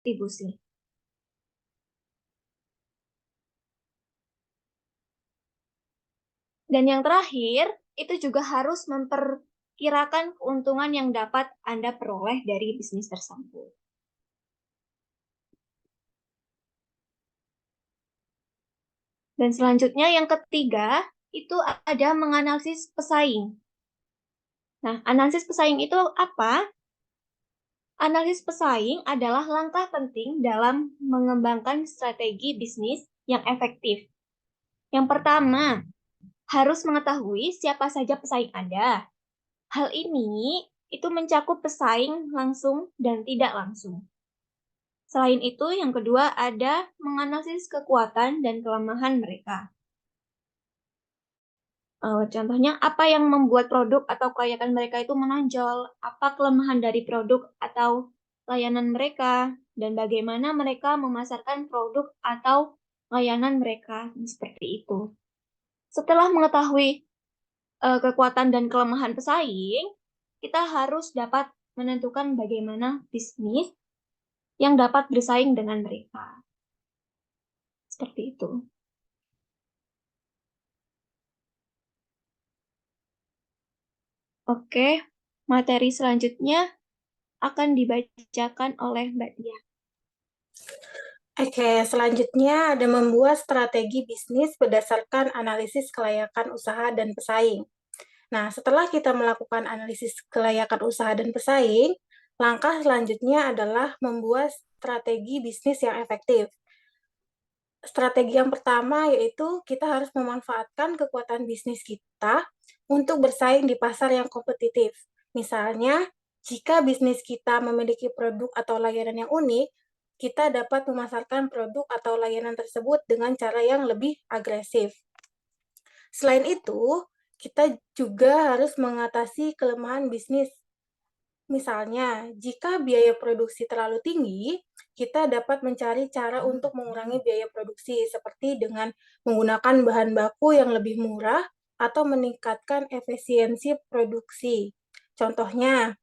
distribusi. Dan yang terakhir, itu juga harus memperkirakan keuntungan yang dapat Anda peroleh dari bisnis tersebut. Dan selanjutnya yang ketiga, itu ada menganalisis pesaing. Nah, analisis pesaing itu apa? Analisis pesaing adalah langkah penting dalam mengembangkan strategi bisnis yang efektif. Yang pertama, harus mengetahui siapa saja pesaing Anda. Hal ini itu mencakup pesaing langsung dan tidak langsung. Selain itu, yang kedua ada menganalisis kekuatan dan kelemahan mereka. Contohnya, apa yang membuat produk atau kelayakan mereka itu menonjol, apa kelemahan dari produk atau layanan mereka, dan bagaimana mereka memasarkan produk atau layanan mereka, seperti itu. Setelah mengetahui kekuatan dan kelemahan pesaing, kita harus dapat menentukan bagaimana bisnis yang dapat bersaing dengan mereka. Seperti itu. Oke, materi selanjutnya akan dibacakan oleh Mbak Tia. Oke, selanjutnya ada membuat strategi bisnis berdasarkan analisis kelayakan usaha dan pesaing. Nah, setelah kita melakukan analisis kelayakan usaha dan pesaing, langkah selanjutnya adalah membuat strategi bisnis yang efektif. Strategi yang pertama yaitu kita harus memanfaatkan kekuatan bisnis kita untuk bersaing di pasar yang kompetitif. Misalnya, jika bisnis kita memiliki produk atau layanan yang unik, kita dapat memasarkan produk atau layanan tersebut dengan cara yang lebih agresif. Selain itu, kita juga harus mengatasi kelemahan bisnis. Misalnya, jika biaya produksi terlalu tinggi, kita dapat mencari cara untuk mengurangi biaya produksi, seperti dengan menggunakan bahan baku yang lebih murah atau meningkatkan efisiensi produksi. Contohnya,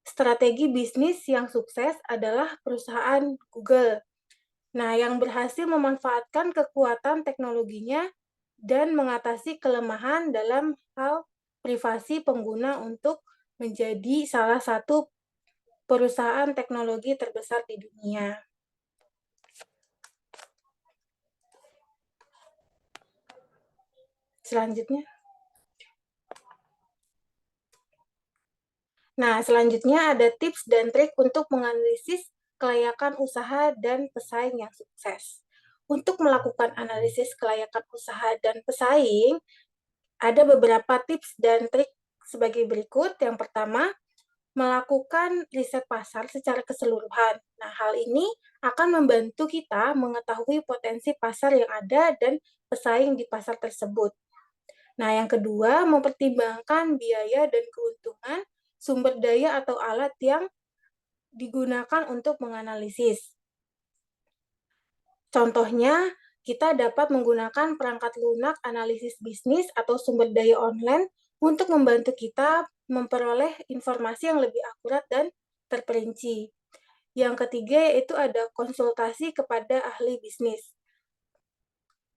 strategi bisnis yang sukses adalah perusahaan Google. Nah, yang berhasil memanfaatkan kekuatan teknologinya dan mengatasi kelemahan dalam hal privasi pengguna untuk menjadi salah satu perusahaan teknologi terbesar di dunia. Selanjutnya. Nah, selanjutnya ada tips dan trik untuk menganalisis kelayakan usaha dan pesaing yang sukses. Untuk melakukan analisis kelayakan usaha dan pesaing, ada beberapa tips dan trik sebagai berikut. Yang pertama, melakukan riset pasar secara keseluruhan. Nah, hal ini akan membantu kita mengetahui potensi pasar yang ada dan pesaing di pasar tersebut. Nah, yang kedua, mempertimbangkan biaya dan keuntungan sumber daya atau alat yang digunakan untuk menganalisis. Contohnya, kita dapat menggunakan perangkat lunak analisis bisnis atau sumber daya online untuk membantu kita memperoleh informasi yang lebih akurat dan terperinci. Yang ketiga yaitu ada konsultasi kepada ahli bisnis.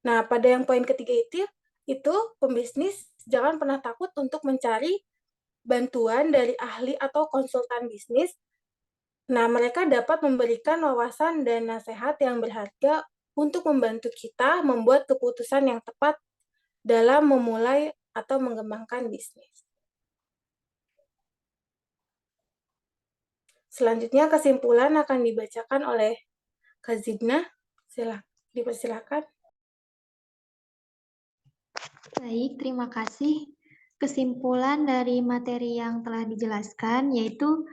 Nah, pada yang poin ketiga itu pembisnis jangan pernah takut untuk mencari bantuan dari ahli atau konsultan bisnis. Nah, mereka dapat memberikan wawasan dan nasihat yang berharga untuk membantu kita membuat keputusan yang tepat dalam memulai atau mengembangkan bisnis. Selanjutnya, kesimpulan akan dibacakan oleh Kak Zidna. Dipersilakan. Baik, terima kasih. Kesimpulan dari materi yang telah dijelaskan yaitu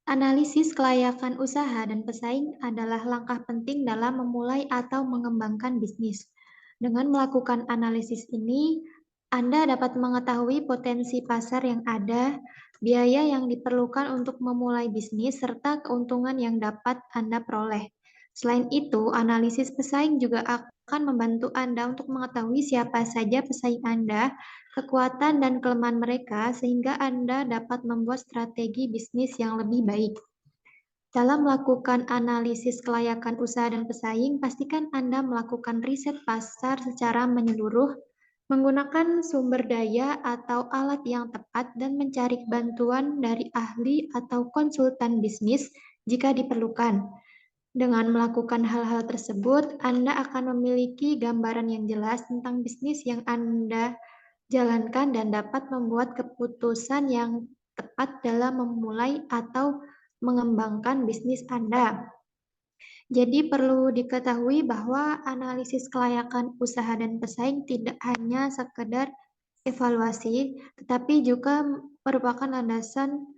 analisis kelayakan usaha dan pesaing adalah langkah penting dalam memulai atau mengembangkan bisnis. Dengan melakukan analisis ini, Anda dapat mengetahui potensi pasar yang ada, biaya yang diperlukan untuk memulai bisnis, serta keuntungan yang dapat Anda peroleh. Selain itu, analisis pesaing juga akan membantu Anda untuk mengetahui siapa saja pesaing Anda, kekuatan dan kelemahan mereka, sehingga Anda dapat membuat strategi bisnis yang lebih baik. Dalam melakukan analisis kelayakan usaha dan pesaing, pastikan Anda melakukan riset pasar secara menyeluruh, menggunakan sumber daya atau alat yang tepat, dan mencari bantuan dari ahli atau konsultan bisnis jika diperlukan. Dengan melakukan hal-hal tersebut, Anda akan memiliki gambaran yang jelas tentang bisnis yang Anda jalankan dan dapat membuat keputusan yang tepat dalam memulai atau mengembangkan bisnis Anda. Jadi perlu diketahui bahwa analisis kelayakan usaha dan pesaing tidak hanya sekedar evaluasi, tetapi juga merupakan landasan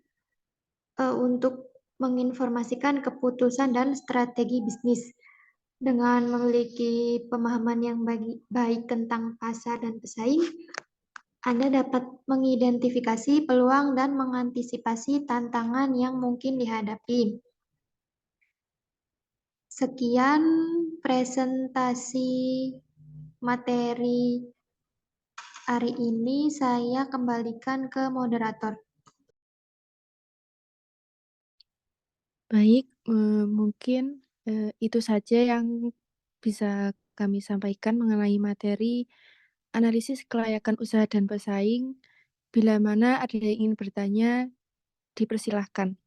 untuk menginformasikan keputusan dan strategi bisnis. Dengan memiliki pemahaman yang baik tentang pasar dan pesaing, Anda dapat mengidentifikasi peluang dan mengantisipasi tantangan yang mungkin dihadapi. Sekian presentasi materi hari ini, saya kembalikan ke moderator. Baik, mungkin itu saja yang bisa kami sampaikan mengenai materi analisis kelayakan usaha dan pesaing. Bila mana ada yang ingin bertanya, dipersilahkan.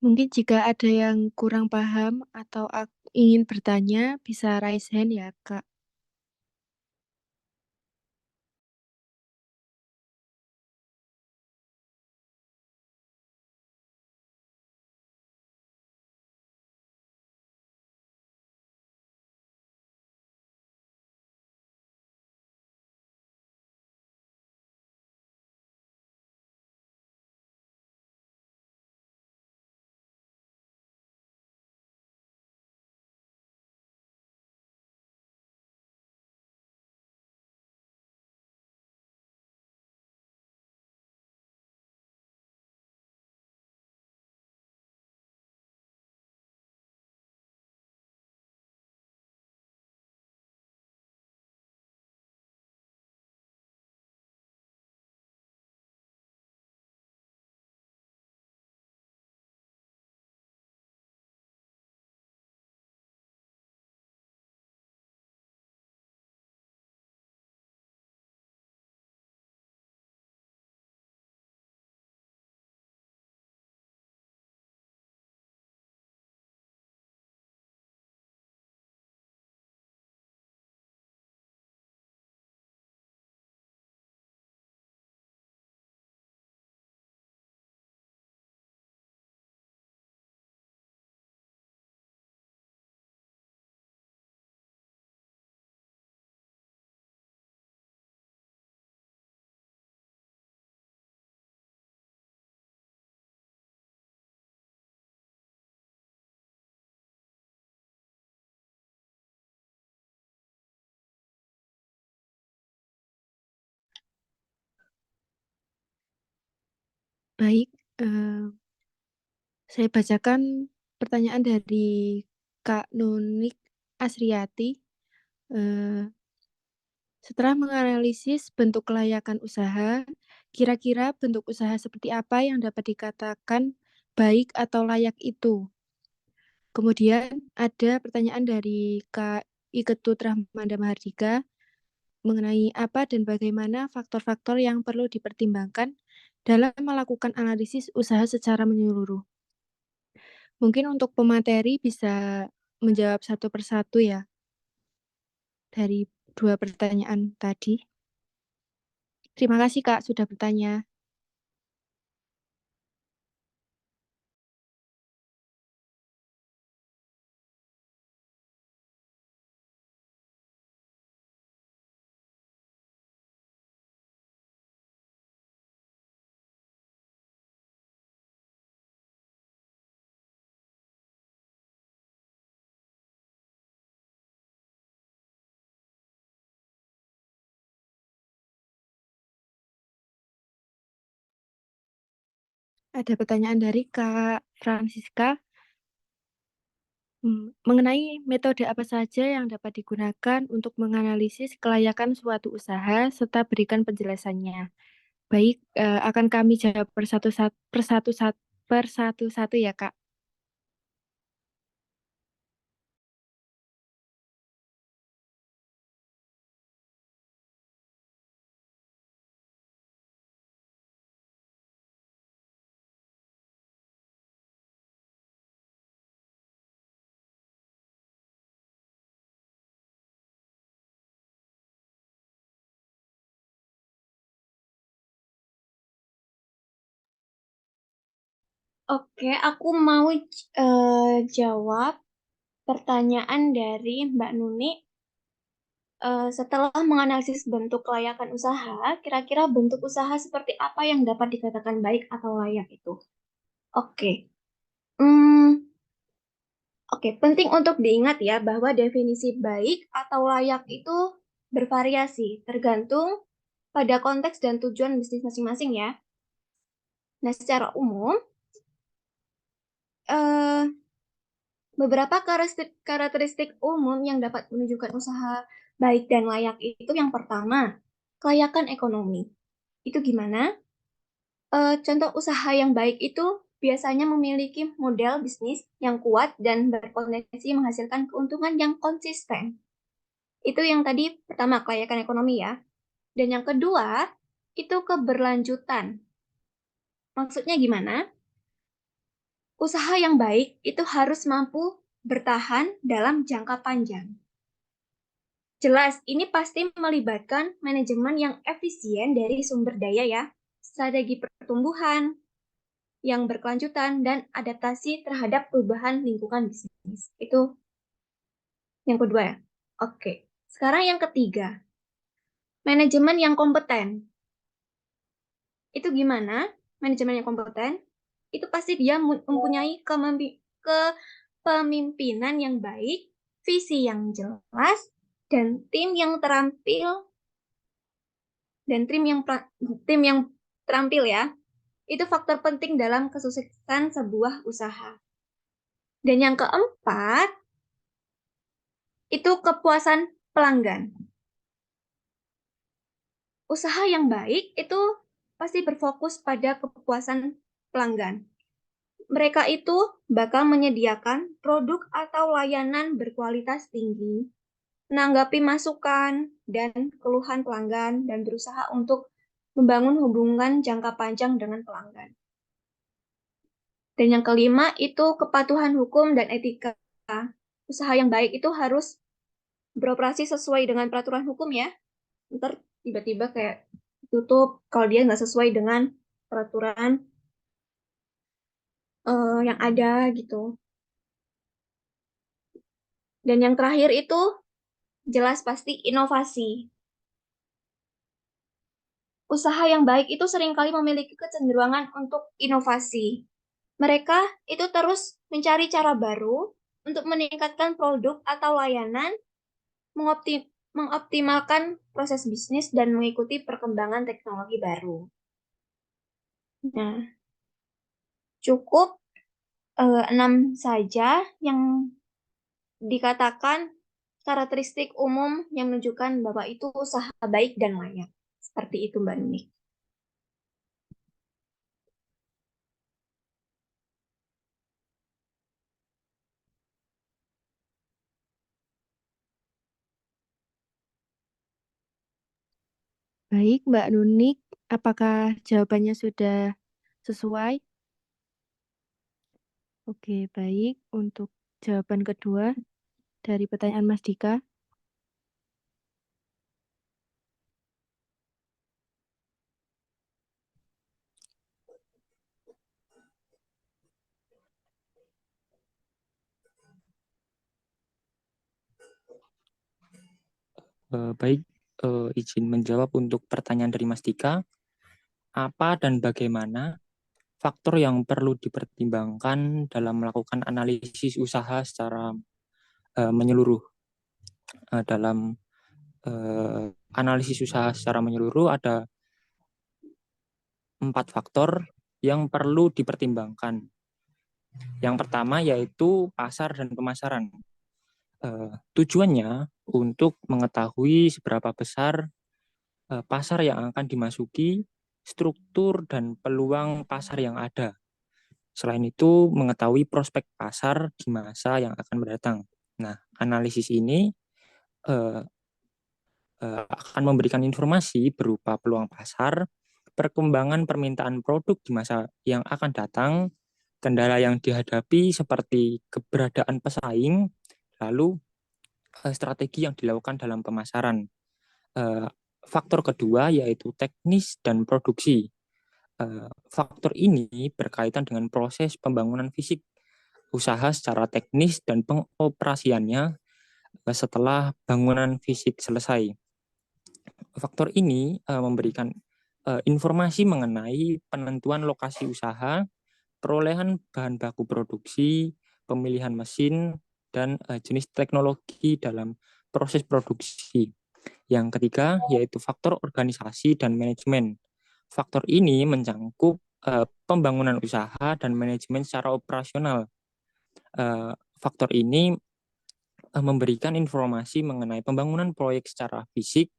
Mungkin jika ada yang kurang paham atau ingin bertanya, bisa raise hand ya, Kak. Baik, saya bacakan pertanyaan dari Kak Nunik Asriati. Setelah menganalisis bentuk kelayakan usaha, kira-kira bentuk usaha seperti apa yang dapat dikatakan baik atau layak itu? Kemudian ada pertanyaan dari Kak Iketut Rahmanda Mahardika mengenai apa dan bagaimana faktor-faktor yang perlu dipertimbangkan dalam melakukan analisis usaha secara menyeluruh. Mungkin untuk pemateri bisa menjawab satu persatu ya dari dua pertanyaan tadi. Terima kasih Kak sudah bertanya. Ada pertanyaan dari Kak Francisca. Mengenai metode apa saja yang dapat digunakan untuk menganalisis kelayakan suatu usaha serta berikan penjelasannya. Baik, akan kami jawab persatu-satu ya, Kak. Oke, aku mau jawab pertanyaan dari Mbak Nuni. Setelah menganalisis bentuk kelayakan usaha, kira-kira bentuk usaha seperti apa yang dapat dikatakan baik atau layak itu? Oke. Hmm, Oke, penting untuk diingat ya bahwa definisi baik atau layak itu bervariasi, tergantung pada konteks dan tujuan bisnis masing-masing ya. Nah, secara umum, eh, beberapa karakteristik umum yang dapat menunjukkan usaha baik dan layak itu yang pertama, kelayakan ekonomi. Itu gimana? Contoh usaha yang baik itu biasanya memiliki model bisnis yang kuat dan berpotensi menghasilkan keuntungan yang konsisten. Itu yang tadi pertama, kelayakan ekonomi ya. Dan yang kedua, itu keberlanjutan. Maksudnya gimana? Usaha yang baik itu harus mampu bertahan dalam jangka panjang. Jelas, ini pasti melibatkan manajemen yang efisien dari sumber daya ya, strategi pertumbuhan yang berkelanjutan, dan adaptasi terhadap perubahan lingkungan bisnis. Itu yang kedua ya. Oke, sekarang yang ketiga, manajemen yang kompeten. Itu gimana? Manajemen yang kompeten, itu pasti dia mempunyai kepemimpinan yang baik, visi yang jelas, dan tim yang terampil, dan tim yang terampil ya. Itu faktor penting dalam kesuksesan sebuah usaha. Dan yang keempat, itu kepuasan pelanggan. Usaha yang baik itu pasti berfokus pada kepuasan pelanggan. Mereka itu bakal menyediakan produk atau layanan berkualitas tinggi, menanggapi masukan dan keluhan pelanggan, dan berusaha untuk membangun hubungan jangka panjang dengan pelanggan. Dan yang kelima itu kepatuhan hukum dan etika. Usaha yang baik itu harus beroperasi sesuai dengan peraturan hukum ya. Ntar tiba-tiba kayak tutup kalau dia nggak sesuai dengan peraturan yang ada gitu. Dan yang terakhir itu jelas pasti inovasi. Usaha yang baik itu seringkali memiliki kecenderungan untuk inovasi. Mereka itu terus mencari cara baru untuk meningkatkan produk atau layanan, mengoptimalkan proses bisnis, dan mengikuti perkembangan teknologi baru. Nah, Cukup 6 saja yang dikatakan karakteristik umum yang menunjukkan bahwa itu usaha baik dan layak. Seperti itu, Mbak Nunik. Baik, Mbak Nunik, apakah jawabannya sudah sesuai? Oke, baik. Untuk jawaban kedua dari pertanyaan Mas Dika. Baik, izin menjawab untuk pertanyaan dari Mas Dika. Apa dan bagaimana faktor yang perlu dipertimbangkan dalam melakukan analisis usaha secara menyeluruh? Dalam analisis usaha secara menyeluruh ada 4 faktor yang perlu dipertimbangkan. Yang pertama yaitu pasar dan pemasaran. Tujuannya untuk mengetahui seberapa besar pasar yang akan dimasuki, struktur dan peluang pasar yang ada. Selain itu, mengetahui prospek pasar di masa yang akan mendatang. Nah, analisis ini akan memberikan informasi berupa peluang pasar, perkembangan permintaan produk di masa yang akan datang, kendala yang dihadapi seperti keberadaan pesaing, lalu strategi yang dilakukan dalam pemasaran. Faktor kedua yaitu teknis dan produksi. Faktor ini berkaitan dengan proses pembangunan fisik usaha secara teknis dan pengoperasiannya setelah bangunan fisik selesai. Faktor ini memberikan informasi mengenai penentuan lokasi usaha, perolehan bahan baku produksi, pemilihan mesin, dan jenis teknologi dalam proses produksi. Yang ketiga yaitu faktor organisasi dan manajemen. Faktor ini mencangkup pembangunan usaha dan manajemen secara operasional. Faktor ini memberikan informasi mengenai pembangunan proyek secara fisik,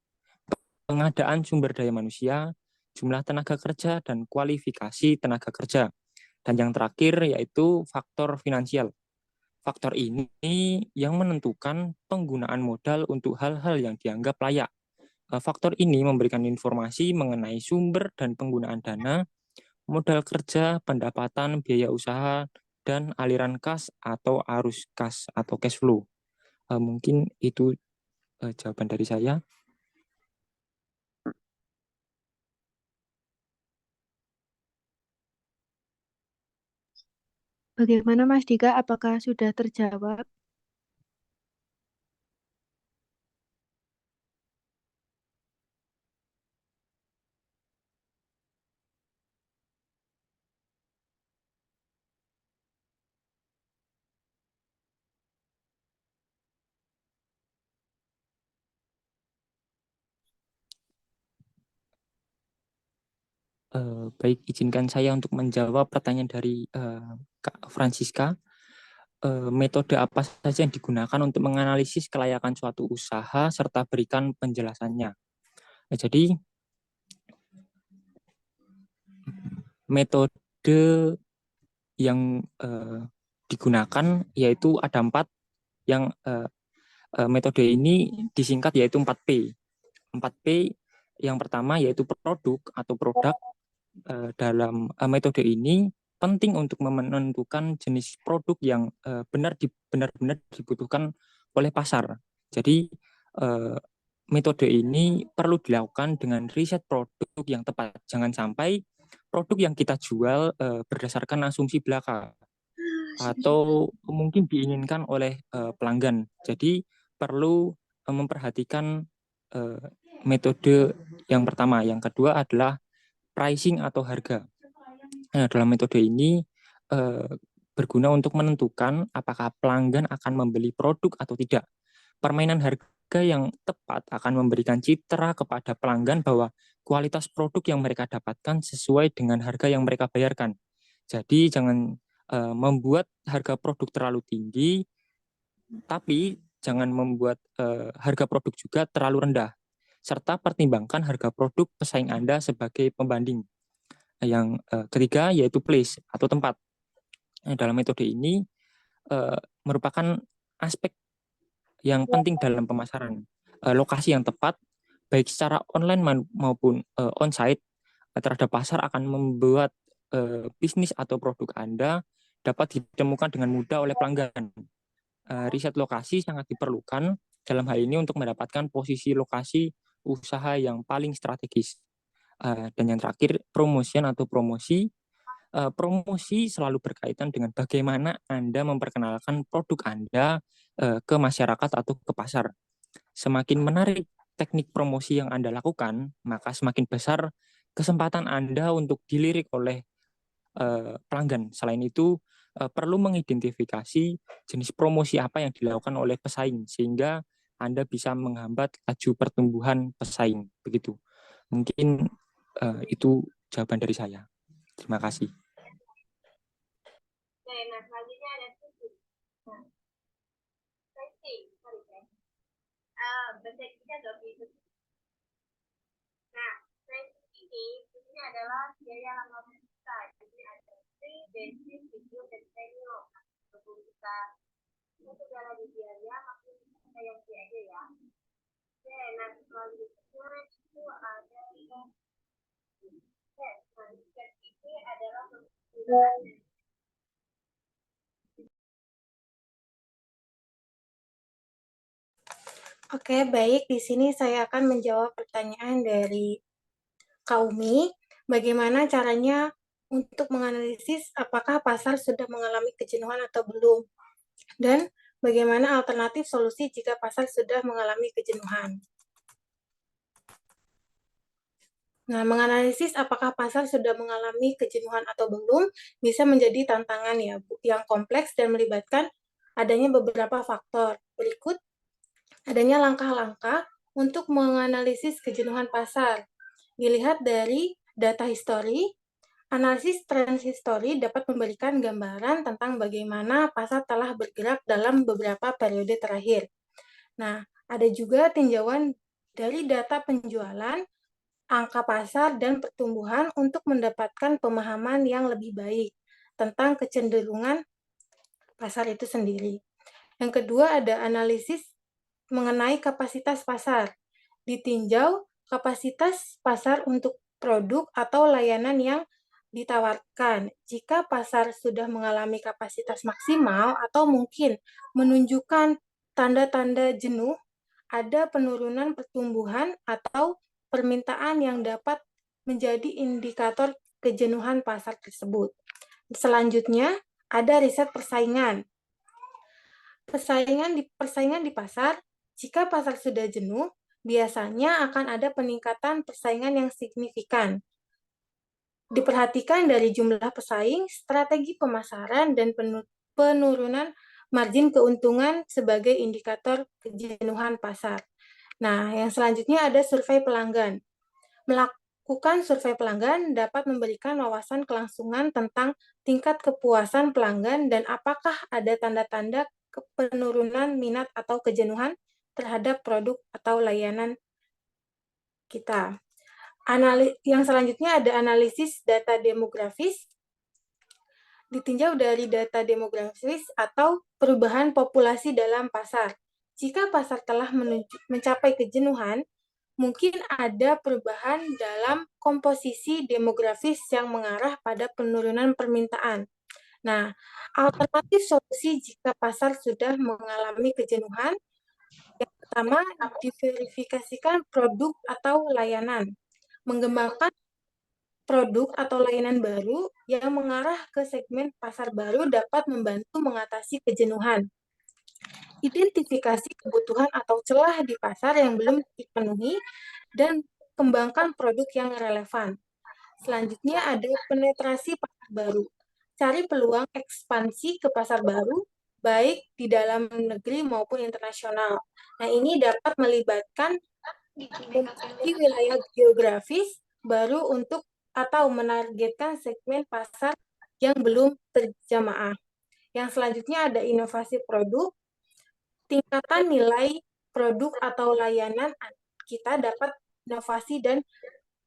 pengadaan sumber daya manusia, jumlah tenaga kerja, dan kualifikasi tenaga kerja. Dan yang terakhir yaitu faktor finansial. Faktor ini yang menentukan penggunaan modal untuk hal-hal yang dianggap layak. Faktor ini memberikan informasi mengenai sumber dan penggunaan dana, modal kerja, pendapatan, biaya usaha, dan aliran kas atau arus kas atau cash flow. Mungkin itu jawaban dari saya. Bagaimana Mas Dika, apakah sudah terjawab? Baik, izinkan saya untuk menjawab pertanyaan dari Kak Francisca. Metode apa saja yang digunakan untuk menganalisis kelayakan suatu usaha serta berikan penjelasannya. Jadi metode yang digunakan yaitu ada 4 yang metode ini disingkat yaitu 4P. 4P yang pertama yaitu produk atau produk. Dalam metode ini penting untuk menentukan jenis produk yang benar-benar dibutuhkan oleh pasar. Jadi metode ini perlu dilakukan dengan riset produk yang tepat. Jangan sampai produk yang kita jual berdasarkan asumsi belaka atau mungkin diinginkan oleh pelanggan. Jadi perlu memperhatikan metode yang pertama. Yang kedua adalah pricing atau harga. Nah, dalam metode ini berguna untuk menentukan apakah pelanggan akan membeli produk atau tidak. Permainan harga yang tepat akan memberikan citra kepada pelanggan bahwa kualitas produk yang mereka dapatkan sesuai dengan harga yang mereka bayarkan. Jadi jangan membuat harga produk terlalu tinggi, tapi jangan membuat harga produk juga terlalu rendah. Serta pertimbangkan harga produk pesaing Anda sebagai pembanding. Yang ketiga yaitu place atau tempat. Dalam metode ini merupakan aspek yang penting dalam pemasaran. Lokasi yang tepat, baik secara online maupun on-site, terhadap pasar akan membuat bisnis atau produk Anda dapat ditemukan dengan mudah oleh pelanggan. Riset lokasi sangat diperlukan dalam hal ini untuk mendapatkan posisi lokasi usaha yang paling strategis. Dan yang terakhir, promotion atau promosi. Promosi selalu berkaitan dengan bagaimana Anda memperkenalkan produk Anda ke masyarakat atau ke pasar. Semakin menarik teknik promosi yang Anda lakukan, maka semakin besar kesempatan Anda untuk dilirik oleh pelanggan. Selain itu, perlu mengidentifikasi jenis promosi apa yang dilakukan oleh pesaing, sehingga Anda bisa menghambat laju pertumbuhan pesaing. Begitu. Mungkin itu jawaban dari saya. Terima kasih. Nah, selanjutnya ada pricing. Bahasa Inggrisnya agak begitu. Nah, pricing ini adalah biaya lama kita. Jadi ada fee, bensin, video, dan premium. Sebelum kita segala di biaya, maksudnya kita yang biaya ya. Oke, nah selanjutnya itu ada ini adalah penggunaan. Oke, baik. Di sini saya akan menjawab pertanyaan dari Kaumi. Bagaimana caranya untuk menganalisis apakah pasar sudah mengalami kejenuhan atau belum? Dan bagaimana alternatif solusi jika pasar sudah mengalami kejenuhan? Nah, menganalisis apakah pasar sudah mengalami kejenuhan atau belum bisa menjadi tantangan ya, yang kompleks dan melibatkan adanya beberapa faktor. Berikut adanya langkah-langkah untuk menganalisis kejenuhan pasar. Dilihat dari data histori, analisis tren histori dapat memberikan gambaran tentang bagaimana pasar telah bergerak dalam beberapa periode terakhir. Nah, ada juga tinjauan dari data penjualan, angka pasar, dan pertumbuhan untuk mendapatkan pemahaman yang lebih baik tentang kecenderungan pasar itu sendiri. Yang kedua ada analisis mengenai kapasitas pasar. Ditinjau kapasitas pasar untuk produk atau layanan yang ditawarkan. Jika pasar sudah mengalami kapasitas maksimal atau mungkin menunjukkan tanda-tanda jenuh, ada penurunan pertumbuhan atau permintaan yang dapat menjadi indikator kejenuhan pasar tersebut. Selanjutnya, ada riset persaingan. Persaingan di pasar, jika pasar sudah jenuh, biasanya akan ada peningkatan persaingan yang signifikan. Diperhatikan dari jumlah pesaing, strategi pemasaran, dan penurunan margin keuntungan sebagai indikator kejenuhan pasar. Nah, yang selanjutnya ada survei pelanggan. Melakukan survei pelanggan dapat memberikan wawasan kelangsungan tentang tingkat kepuasan pelanggan dan apakah ada tanda-tanda penurunan minat atau kejenuhan terhadap produk atau layanan kita. Yang selanjutnya ada analisis data demografis. Ditinjau dari data demografis atau perubahan populasi dalam pasar. Jika pasar telah mencapai kejenuhan, mungkin ada perubahan dalam komposisi demografis yang mengarah pada penurunan permintaan. Nah, alternatif solusi jika pasar sudah mengalami kejenuhan, yang pertama, diverifikasikan produk atau layanan. Mengembangkan produk atau layanan baru yang mengarah ke segmen pasar baru dapat membantu mengatasi kejenuhan. Identifikasi kebutuhan atau celah di pasar yang belum dipenuhi dan kembangkan produk yang relevan. Selanjutnya ada penetrasi pasar baru. Cari peluang ekspansi ke pasar baru, baik di dalam negeri maupun internasional. Nah, ini dapat melibatkan memiliki wilayah geografis baru untuk atau menargetkan segmen pasar yang belum terjamaah. Yang selanjutnya ada inovasi produk. Tingkatan nilai produk atau layanan kita dapat inovasi dan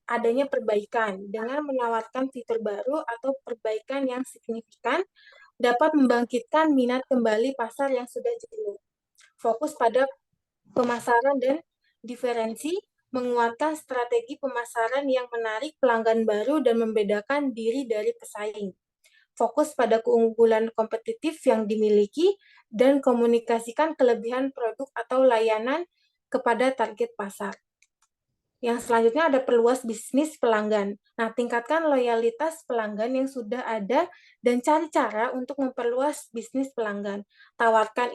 adanya perbaikan dengan menawarkan fitur baru atau perbaikan yang signifikan dapat membangkitkan minat kembali pasar yang sudah jenuh. Fokus pada pemasaran dan diferensi, menguatkan strategi pemasaran yang menarik pelanggan baru dan membedakan diri dari pesaing. Fokus pada keunggulan kompetitif yang dimiliki dan komunikasikan kelebihan produk atau layanan kepada target pasar. Yang selanjutnya ada perluas bisnis pelanggan. Nah, tingkatkan loyalitas pelanggan yang sudah ada dan cari cara untuk memperluas bisnis pelanggan. Tawarkan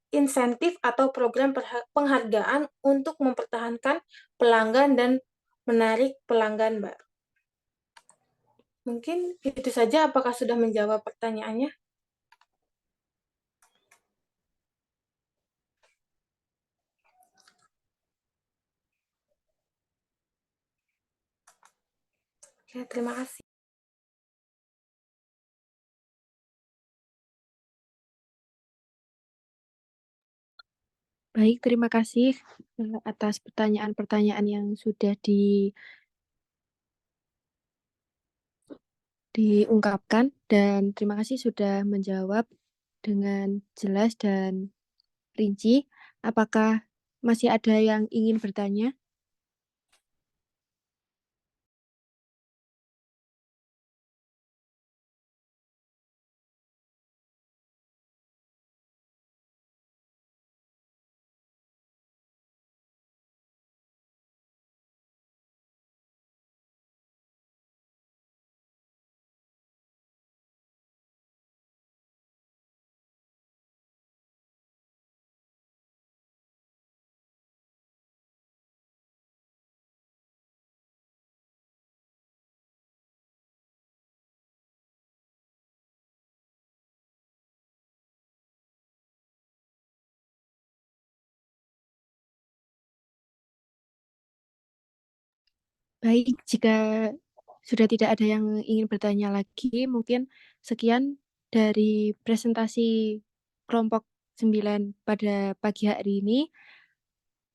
insentif atau program penghargaan untuk mempertahankan pelanggan dan menarik pelanggan baru. Mungkin itu saja. Apakah sudah menjawab pertanyaannya? Ya, terima kasih. Baik, terima kasih atas pertanyaan-pertanyaan yang sudah diungkapkan, dan terima kasih sudah menjawab dengan jelas dan rinci. Apakah masih ada yang ingin bertanya? Baik, jika sudah tidak ada yang ingin bertanya lagi, mungkin sekian dari presentasi kelompok 9 pada pagi hari ini.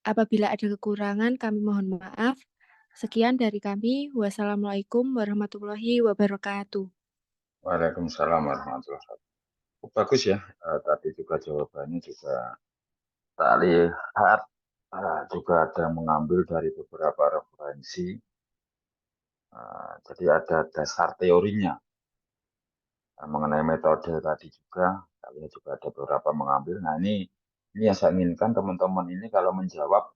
Apabila ada kekurangan, kami mohon maaf. Sekian dari kami. Wassalamualaikum warahmatullahi wabarakatuh. Waalaikumsalam warahmatullahi wabarakatuh. Bagus ya, tadi juga jawabannya juga tak lihat, juga ada mengambil dari beberapa referensi. Jadi ada dasar teorinya. Mengenai metode tadi juga, kalian juga ada beberapa mengambil. Nah ini yang saya inginkan teman-teman ini kalau menjawab,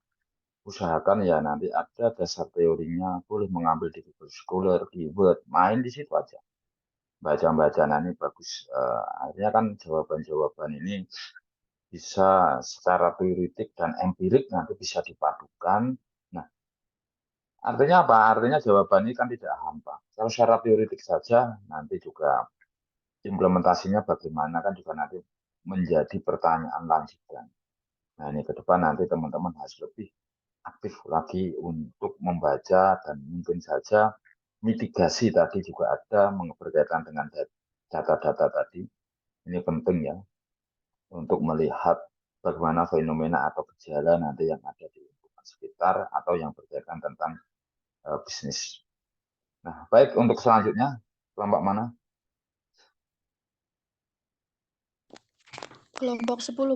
usahakan ya nanti ada dasar teorinya, boleh mengambil di Google Scholar, di Word, main di situ aja. Baca-baca, nah ini bagus. Akhirnya kan jawaban-jawaban ini bisa secara teoritik dan empirik nanti bisa dipadukan. Nah, artinya apa? Artinya jawaban ini kan tidak hampa. Kalau secara teoritik saja, nanti juga implementasinya bagaimana kan juga nanti menjadi pertanyaan lanjutan. Nah, ini ke depan nanti teman-teman harus lebih aktif lagi untuk membaca dan mungkin saja mitigasi tadi juga ada berkaitan dengan data-data tadi. Ini penting ya untuk melihat bagaimana fenomena atau gejala nanti yang ada di lingkungan sekitar atau yang berkaitan tentang bisnis. Nah, baik untuk selanjutnya, kelompok mana? Kelompok 10.